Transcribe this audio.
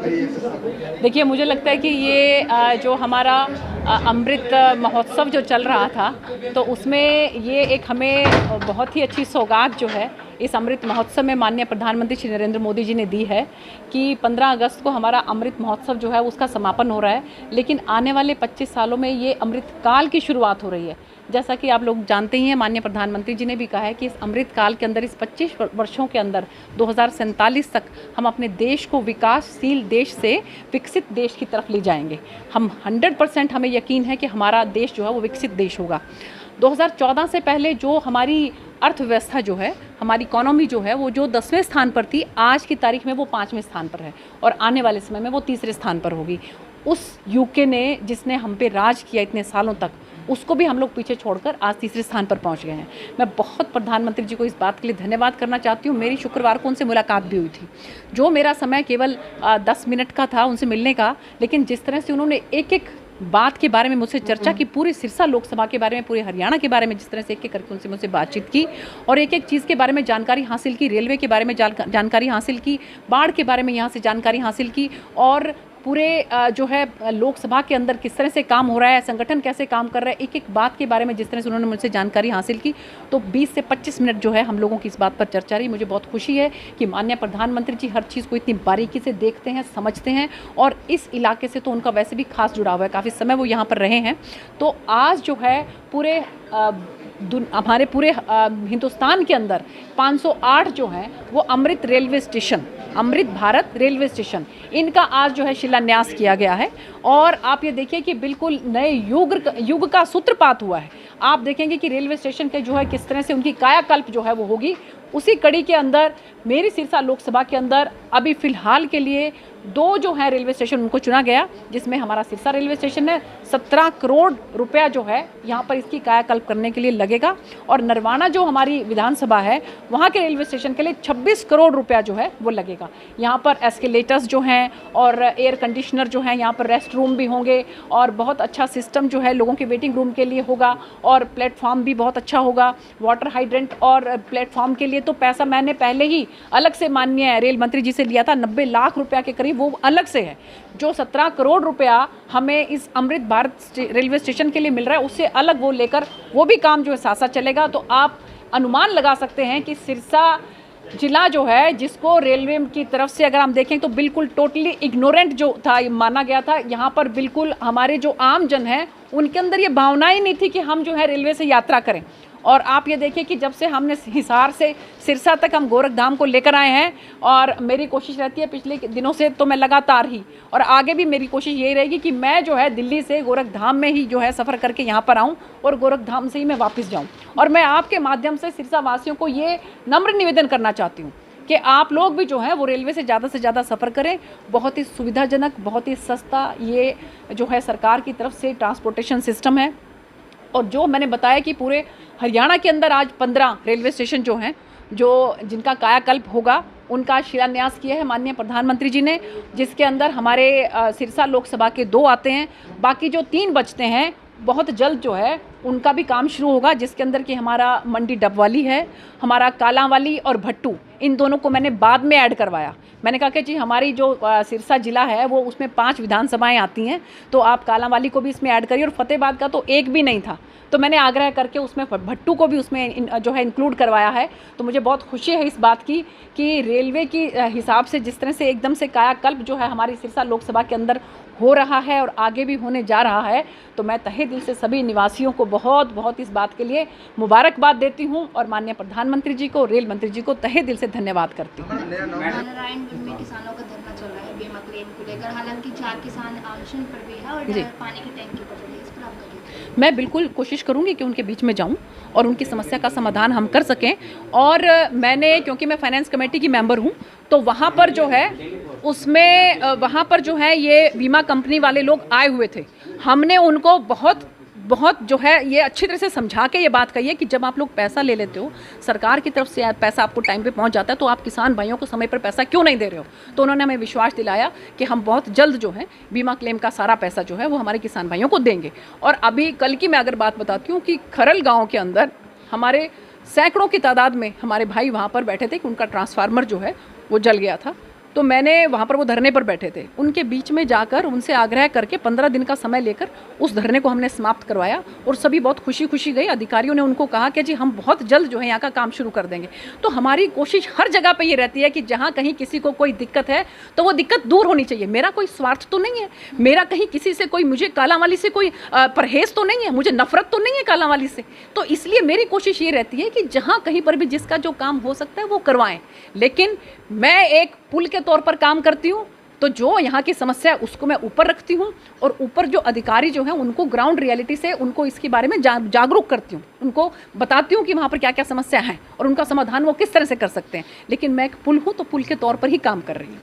देखिए, मुझे लगता है कि ये जो हमारा अमृत महोत्सव जो चल रहा था, तो उसमें ये एक हमें बहुत ही अच्छी सौगात जो है इस अमृत महोत्सव में माननीय प्रधानमंत्री श्री नरेंद्र मोदी जी ने दी है कि 15 अगस्त को हमारा अमृत महोत्सव जो है उसका समापन हो रहा है, लेकिन आने वाले 25 सालों में ये अमृत काल की शुरुआत हो रही है। जैसा कि आप लोग जानते ही हैं, माननीय प्रधानमंत्री जी ने भी कहा है कि इस अमृत काल के अंदर, इस 25 वर्षों के अंदर 2047 तक हम अपने देश को विकासशील देश से विकसित देश की तरफ ले जाएंगे। हम 100% हमें यकीन है कि हमारा देश जो है वो विकसित देश होगा। 2014 से पहले जो हमारी अर्थव्यवस्था जो है, हमारी इकोनॉमी जो है, वो जो 10वें स्थान पर थी, आज की तारीख में वो 5वें स्थान पर है और आने वाले समय में वो 3रे स्थान पर होगी। उस यूके ने जिसने हम पे राज किया इतने सालों तक, उसको भी हम लोग पीछे छोड़कर आज 3रे स्थान पर पहुंच गए हैं। मैं बहुत प्रधानमंत्री जी को इस बात के लिए धन्यवाद करना चाहती हूँ। मेरी शुक्रवार को उनसे मुलाकात भी हुई थी। जो मेरा समय केवल 10 मिनट का था उनसे मिलने का, लेकिन जिस तरह से उन्होंने एक एक बात के बारे में मुझसे चर्चा की, पूरी सिरसा लोकसभा के बारे में, पूरे हरियाणा के बारे में, जिस तरह से एक एक करके उनसे मुझसे बातचीत की और एक एक चीज़ के बारे में जानकारी हासिल की, रेलवे के बारे में जानकारी हासिल की, बाढ़ के बारे में यहाँ से जानकारी हासिल की और पूरे जो है लोकसभा के अंदर किस तरह से काम हो रहा है, संगठन कैसे काम कर रहा है, एक एक बात के बारे में जिस तरह से उन्होंने मुझसे जानकारी हासिल की, तो 20 से 25 मिनट जो है हम लोगों की इस बात पर चर्चा रही। मुझे बहुत खुशी है कि माननीय प्रधानमंत्री जी हर चीज़ को इतनी बारीकी से देखते हैं, समझते हैं और इस इलाके से तो उनका वैसे भी खास जुड़ाव है, काफ़ी समय वो यहाँ पर रहे हैं। तो आज जो है पूरे हमारे पूरे हिंदुस्तान के अंदर 508 जो हैं वो अमृत railway station, Amrit Bharat railway station, इनका आज जो है शिलान्यास किया गया है और आप ये देखिए कि बिल्कुल नए युग का सूत्रपात हुआ है। आप देखेंगे कि रेलवे स्टेशन के जो है किस तरह से उनकी कायाकल्प जो है वो होगी। उसी कड़ी के अंदर मेरी सिरसा लोकसभा के अंदर अभी फ़िलहाल के लिए 2 जो है रेलवे स्टेशन उनको चुना गया, जिसमें हमारा सिरसा रेलवे स्टेशन है। 17 करोड़ रुपया जो है यहाँ पर इसकी कायाकल्प करने के लिए लगेगा और नरवाना जो हमारी विधानसभा है वहाँ के रेलवे स्टेशन के लिए 26 करोड़ रुपया जो है वो लगेगा। यहाँ पर एस्केलेटर्स जो हैं और एयर कंडीशनर जो हैं, यहाँ पर रेस्ट रूम भी होंगे और बहुत अच्छा सिस्टम जो है लोगों के वेटिंग रूम के लिए होगा और प्लेटफॉर्म भी बहुत अच्छा होगा। वाटर हाइड्रेंट और प्लेटफॉर्म के लिए तो पैसा मैंने पहले ही अलग से माननीय रेल मंत्री जी से लिया था, 90 लाख रुपया के करीब, वो अलग से है। जो 17 करोड़ रुपया हमें इस अमृत भारत रेलवे स्टेशन के लिए मिल रहा है, उससे अलग वो लेकर वो भी काम जो है साथ साथ चलेगा। तो आप अनुमान लगा सकते हैं कि सिरसा जिला जो है, जिसको रेलवे की तरफ से अगर हम देखें तो बिल्कुल टोटली इग्नोरेंट जो था माना गया था, यहाँ पर बिल्कुल हमारे जो आम जन हैं उनके अंदर ये भावना ही नहीं थी कि हम जो है रेलवे से यात्रा करें। और आप ये देखिए कि जब से हमने हिसार से सिरसा तक हम गोरखधाम को लेकर आए हैं और मेरी कोशिश रहती है पिछले दिनों से तो मैं लगातार ही और आगे भी मेरी कोशिश यही रहेगी कि मैं जो है दिल्ली से गोरखधाम में ही जो है सफ़र करके यहाँ पर आऊँ और गोरखधाम से ही मैं वापस जाऊँ। और मैं आपके माध्यम से सिरसा वासियों को ये नम्र निवेदन करना चाहती हूँ कि आप लोग भी जो है वो रेलवे से ज़्यादा सफ़र करें। बहुत ही सुविधाजनक, बहुत ही सस्ता ये जो है सरकार की तरफ से ट्रांसपोर्टेशन सिस्टम है। और जो मैंने बताया कि पूरे हरियाणा के अंदर आज 15 रेलवे स्टेशन जो हैं, जो जिनका कायाकल्प होगा, उनका शिलान्यास किया है माननीय प्रधानमंत्री जी ने, जिसके अंदर हमारे सिरसा लोकसभा के 2 आते हैं, बाकी जो 3 बचते हैं बहुत जल्द जो है उनका भी काम शुरू होगा, जिसके अंदर कि हमारा मंडी डबवाली है, हमारा कालांवाली और भट्टू, इन दोनों को मैंने बाद में ऐड करवाया। मैंने कहा कि जी हमारी जो सिरसा जिला है वो उसमें 5 विधानसभाएं आती हैं, तो आप कालांवाली को भी इसमें ऐड करिए और फतेहाबाद का तो एक भी नहीं था, तो मैंने आग्रह करके उसमें भट्टू को भी उसमें जो है इंक्लूड करवाया है। तो मुझे बहुत खुशी है इस बात की कि रेलवे की हिसाब से जिस तरह से एकदम से कायाकल्प जो है हमारी सिरसा लोकसभा के अंदर हो रहा है और आगे भी होने जा रहा है, तो मैं तहे दिल से सभी निवासियों को बहुत इस बात के लिए मुबारकबाद देती हूं और माननीय प्रधानमंत्री जी को, रेल मंत्री जी को तहे दिल से धन्यवाद करती हूँ। नारायणगढ़ में किसानों का धरना चल रहा है बीमा क्लेम को लेकर, हालांकि 4 किसान अनशन पर भी है और पानी की टैंकी पर है, इस पर आप मैं बिल्कुल कोशिश करूंगी कि उनके बीच में जाऊं और उनकी समस्या का समाधान हम कर सकें। और मैंने, क्योंकि मैं फाइनेंस कमेटी की मेंबर हूं, तो वहां पर जो है उसमें वहां पर जो है ये बीमा कंपनी वाले लोग आए हुए थे। हमने उनको बहुत जो है ये अच्छी तरह से समझा के ये बात कही है कि जब आप लोग पैसा ले लेते हो, सरकार की तरफ से पैसा आपको टाइम पे पहुंच जाता है, तो आप किसान भाइयों को समय पर पैसा क्यों नहीं दे रहे हो। तो उन्होंने हमें विश्वास दिलाया कि हम बहुत जल्द जो है बीमा क्लेम का सारा पैसा जो है वो हमारे किसान भाइयों को देंगे। और अभी कल की मैं अगर बात बताती हूँ कि खरल गाँव के अंदर हमारे सैकड़ों की तादाद में हमारे भाई वहाँ पर बैठे थे कि उनका ट्रांसफार्मर जो है वो जल गया था। तो मैंने वहाँ पर, वो धरने पर बैठे थे, उनके बीच में जाकर उनसे आग्रह करके 15 दिन का समय लेकर उस धरने को हमने समाप्त करवाया और सभी बहुत खुशी खुशी गए। अधिकारियों ने उनको कहा कि जी हम बहुत जल्द जो है यहाँ का काम शुरू कर देंगे। तो हमारी कोशिश हर जगह पे ये रहती है कि जहाँ कहीं किसी को कोई दिक्कत है तो वो दिक्कत दूर होनी चाहिए। मेरा कोई स्वार्थ तो नहीं है, मेरा कहीं किसी से कोई, मुझे कालांवाली से कोई परहेज तो नहीं है, मुझे नफरत तो नहीं है कालांवाली से। तो इसलिए मेरी कोशिश ये रहती है कि जहाँ कहीं पर भी जिसका जो काम हो सकता है वो करवाएं। लेकिन मैं एक पुल के तौर पर काम करती हूँ, तो जो यहाँ की समस्या है उसको मैं ऊपर रखती हूँ और ऊपर जो अधिकारी जो हैं उनको ग्राउंड रियलिटी से उनको इसके बारे में जागरूक करती हूँ, उनको बताती हूँ कि वहाँ पर क्या क्या समस्या है और उनका समाधान वो किस तरह से कर सकते हैं। लेकिन मैं एक पुल हूँ तो पुल के तौर पर ही काम कर रही हूँ।